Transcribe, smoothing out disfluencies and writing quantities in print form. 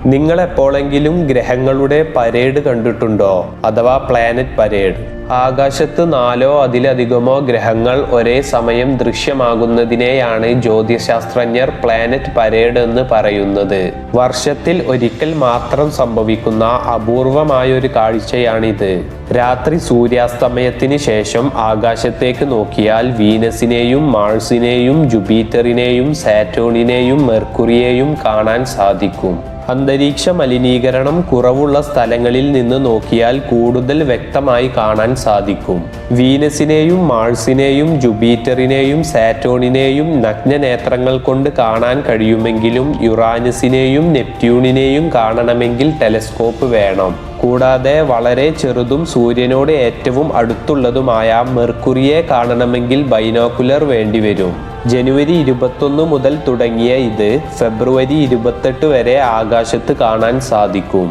നിങ്ങൾ എപ്പോഴെങ്കിലും ഗ്രഹങ്ങളുടെ പരേഡ് കണ്ടിട്ടുണ്ടോ? അഥവാ പ്ലാനറ്റ് പരേഡ്. ആകാശത്ത് 4 അതിലധികമോ ഗ്രഹങ്ങൾ ഒരേ സമയം ദൃശ്യമാകുന്നതിനെയാണ് ജ്യോതിശാസ്ത്രജ്ഞർ പ്ലാനറ്റ് പരേഡ് എന്ന് പറയുന്നത്. വർഷത്തിൽ ഒരിക്കൽ മാത്രം സംഭവിക്കുന്ന അപൂർവമായൊരു കാഴ്ചയാണിത്. രാത്രി സൂര്യാസ്തമയത്തിന് ശേഷം ആകാശത്തേക്ക് നോക്കിയാൽ വീനസിനെയും മാഴ്സിനെയും ജുപ്പിറ്ററിനെയും സാറ്റേണിനെയും മെർക്കുറിയെയും കാണാൻ സാധിക്കും. അന്തരീക്ഷ മലിനീകരണം കുറവുള്ള സ്ഥലങ്ങളിൽ നിന്ന് നോക്കിയാൽ കൂടുതൽ വ്യക്തമായി കാണാൻ സാധിക്കും. വീനസിനെയും മാഴ്സിനെയും ജുപ്പിറ്ററിനെയും സാറ്റേണിനെയും നഗ്നനേത്രങ്ങൾ കൊണ്ട് കാണാൻ കഴിയുമെങ്കിലും യുറാനസിനെയും നെപ്റ്റ്യൂണിനെയും കാണണമെങ്കിൽ ടെലസ്കോപ്പ് വേണം. കൂടാതെ വളരെ ചെറുതും സൂര്യനോട് ഏറ്റവും അടുത്തുള്ളതുമായ മെർക്കുറിയെ കാണണമെങ്കിൽ ബൈനോക്കുലർ വേണ്ടിവരും. ജനുവരി 21 മുതൽ തുടങ്ങിയ ഇത് ഫെബ്രുവരി 28 വരെ ആകാശത്ത് കാണാൻ സാധിക്കും.